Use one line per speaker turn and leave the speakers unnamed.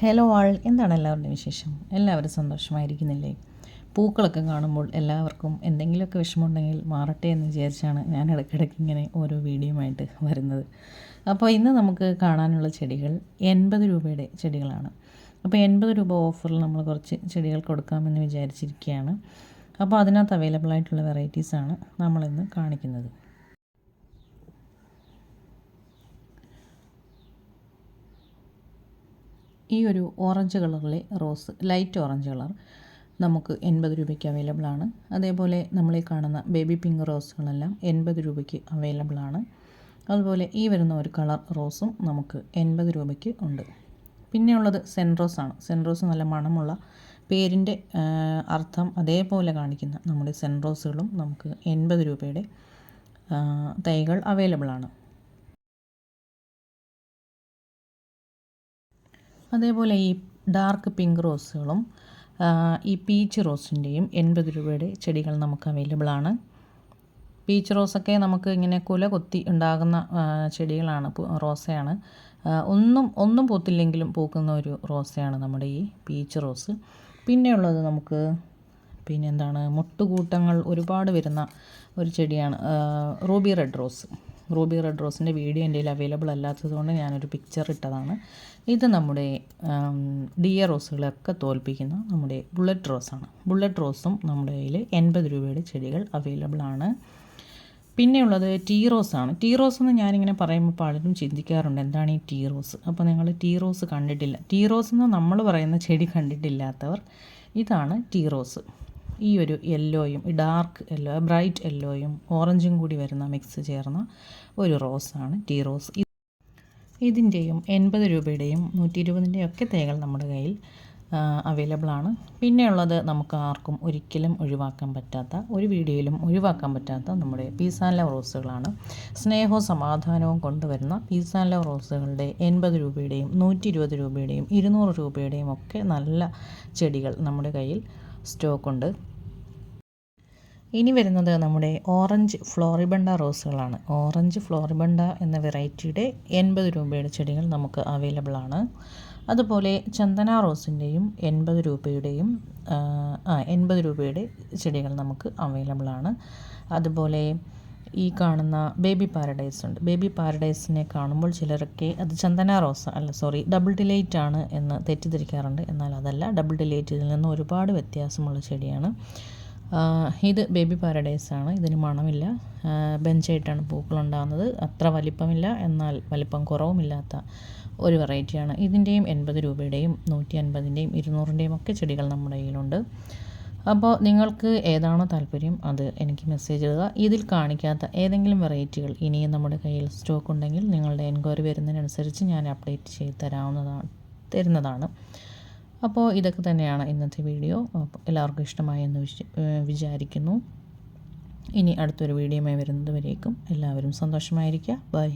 Hello ആൾ, എന്താണ് എല്ലാവരുടെയും വിശേഷം? എല്ലാവരും സന്തോഷമായിരിക്കുന്നില്ലേ? പൂക്കളൊക്കെ കാണുമ്പോൾ എല്ലാവർക്കും എന്തെങ്കിലുമൊക്കെ വിഷമമുണ്ടെങ്കിൽ മാറട്ടെ എന്ന് വിചാരിച്ചാണ് ഞാൻ ഇടയ്ക്കിടയ്ക്ക് ഇങ്ങനെ ഓരോ വീഡിയോയുമായിട്ട് വരുന്നത്. അപ്പോൾ ഇന്ന് നമുക്ക് കാണാനുള്ള ചെടികൾ 80 രൂപയുടെ ചെടികളാണ്. അപ്പോൾ 80 രൂപ ഓഫറിൽ നമ്മൾ കുറച്ച് ചെടികൾ കൊടുക്കാമെന്ന് വിചാരിച്ചിരിക്കുകയാണ്. അപ്പോൾ അതിനകത്ത് അവൈലബിൾ ആയിട്ടുള്ള വെറൈറ്റീസാണ് നമ്മളിന്ന് കാണിക്കുന്നത്. ഈ ഒരു ഓറഞ്ച് കളറിലെ റോസ്, ലൈറ്റ് ഓറഞ്ച് കളർ, നമുക്ക് 80 രൂപയ്ക്ക് അവൈലബിൾ ആണ്. അതേപോലെ നമ്മളീ കാണുന്ന ബേബി പിങ്ക് റോസുകളെല്ലാം 80 രൂപയ്ക്ക് അവൈലബിൾ ആണ്. അതുപോലെ ഈ വരുന്ന ഒരു കളർ റോസും നമുക്ക് 80 രൂപയ്ക്ക് ഉണ്ട്. പിന്നെയുള്ളത് സെൻറോസ് ആണ്. സെൻറോസ് നല്ല മണമുള്ള, പേരിൻ്റെ അർത്ഥം അതേപോലെ കാണിക്കുന്ന നമ്മുടെ സെൻറോസുകളും നമുക്ക് 80 രൂപയുടെ തൈകൾ അവൈലബിൾ ആണ്. അതേപോലെ ഈ ഡാർക്ക് പിങ്ക് റോസുകളും ഈ പീച്ച് റോസിൻ്റെയും 80 രൂപയുടെ ചെടികൾ നമുക്ക് അവൈലബിൾ ആണ്. പീച്ച് റോസൊക്കെ നമുക്ക് ഇങ്ങനെ കുല കൊത്തി ഉണ്ടാകുന്ന ചെടികളാണ്, റോസയാണ്. ഒന്നും പൂത്തില്ലെങ്കിലും പൂക്കുന്ന ഒരു റോസയാണ് നമ്മുടെ ഈ പീച്ച് റോസ്. പിന്നെയുള്ളത് നമുക്ക് പിന്നെന്താണ്, മുട്ടുകൂട്ടങ്ങൾ ഒരുപാട് വരുന്ന ഒരു ചെടിയാണ് ruby red rose. Ruby red റോസിൻ്റെ വീഡിയോ എൻ്റെ കയ്യിൽ അവൈലബിൾ അല്ലാത്തതുകൊണ്ട് ഞാനൊരു പിക്ചർ ഇട്ടതാണ്. ഇത് നമ്മുടെ ഡിയർ റോസുകളൊക്കെ തോൽപ്പിക്കുന്ന നമ്മുടെ ബുള്ളറ്റ് റോസാണ്. ബുള്ളറ്റ് റോസും നമ്മുടെ കയ്യിൽ 80 രൂപയുടെ ചെടികൾ അവൈലബിൾ ആണ്. പിന്നെയുള്ളത് ടീ റോസാണ്. ടീ റോസ് എന്ന് ഞാനിങ്ങനെ പറയുമ്പോൾ പലരും ചിന്തിക്കാറുണ്ട്, എന്താണ് ഈ ടീ റോസ്? അപ്പോൾ നിങ്ങൾ ടീ റോസ് കണ്ടിട്ടില്ല, ടീ റോസ് എന്ന് നമ്മൾ പറയുന്ന ചെടി കണ്ടിട്ടില്ലാത്തവർ, ഇതാണ് ടീ റോസ്. ഈ ഒരു യെല്ലോയും ഡാർക്ക് യെല്ലോ, ബ്രൈറ്റ് യെല്ലോയും ഓറഞ്ചും കൂടി വരുന്ന മിക്സ് ചേർന്ന ഒരു റോസാണ് ടീ റോസ്. ഇതിൻ്റെയും 80 രൂപയുടെയും 120-ൻ്റെയും ഒക്കെ തൈകൾ നമ്മുടെ കയ്യിൽ അവൈലബിൾ ആണ്. പിന്നെയുള്ളത് നമുക്ക് ആർക്കും ഒരിക്കലും ഒഴിവാക്കാൻ പറ്റാത്ത, ഒരു വീഡിയോയിലും ഒഴിവാക്കാൻ പറ്റാത്ത നമ്മുടെ പീസ് ആൻഡ് ലവ് റോസുകളാണ്. സ്നേഹവും സമാധാനവും കൊണ്ടുവരുന്ന പീസ് ആൻഡ് ലവ് റോസുകളുടെ 80 രൂപയുടെയും 120 രൂപയുടെയും 200 രൂപയുടെയും ഒക്കെ നല്ല ചെടികൾ നമ്മുടെ കയ്യിൽ സ്റ്റോക്കുണ്ട്. ഇനി വരുന്നത് നമ്മുടെ ഓറഞ്ച് ഫ്ലോറിബണ്ട റോസുകളാണ്. ഓറഞ്ച് ഫ്ലോറിബണ്ട എന്ന വെറൈറ്റിയുടെ 80 രൂപയുടെ ചെടികൾ നമുക്ക് അവൈലബിൾ ആണ്. അതുപോലെ ചന്ദന റോസിൻ്റെയും 80 രൂപയുടെയും 80 രൂപയുടെ ചെടികൾ നമുക്ക് അവൈലബിൾ ആണ്. അതുപോലെ ഈ കാണുന്ന ബേബി പാരഡൈസ് ഉണ്ട്. ബേബി പാരഡൈസിനെ കാണുമ്പോൾ ചിലരൊക്കെ അത് ചന്ദന റോസ് അല്ല, സോറി, ഡബിൾ ഡിലൈറ്റ് ആണ് എന്ന് തെറ്റിദ്ധരിക്കാറുണ്ട്. എന്നാൽ അതല്ല, ഡബിൾ ഡിലൈറ്റ് ഇതിൽ നിന്ന് ഒരുപാട് വ്യത്യാസമുള്ള ചെടിയാണ്. ഇത് ബേബി പാരഡൈസാണ്. ഇതിന് മണമില്ല, ബെഞ്ചായിട്ടാണ് പൂക്കളുണ്ടാകുന്നത്. അത്ര വലിപ്പമില്ല, എന്നാൽ വലിപ്പം കുറവുമില്ലാത്ത ഒരു വെറൈറ്റിയാണ്. ഇതിൻ്റെയും 80 രൂപയുടെയും 150-ൻ്റെയും 200-ൻ്റെയും ഒക്കെ ചെടികൾ നമ്മുടെ കയ്യിലുണ്ട്. അപ്പോൾ നിങ്ങൾക്ക് ഏതാണോ താല്പര്യം അത് എനിക്ക് മെസ്സേജ് ഇടുക. ഇതിൽ കാണിക്കാത്ത ഏതെങ്കിലും വെറൈറ്റികൾ ഇനിയും നമ്മുടെ കയ്യിൽ സ്റ്റോക്ക് ഉണ്ടെങ്കിൽ നിങ്ങളുടെ എൻക്വയറി വരുന്നതിനനുസരിച്ച് ഞാൻ അപ്ഡേറ്റ് ചെയ്ത് തരുന്നതാണ്. അപ്പോൾ ഇതൊക്കെ തന്നെയാണ് ഇന്നത്തെ വീഡിയോ. എല്ലാവർക്കും ഇഷ്ടമായി എന്ന് വിചാരിക്കുന്നു. ഇനി അടുത്തൊരു വീഡിയോയുമായി വരുന്നത് വരേക്കും എല്ലാവരും സന്തോഷമായിരിക്കുക. ബൈ.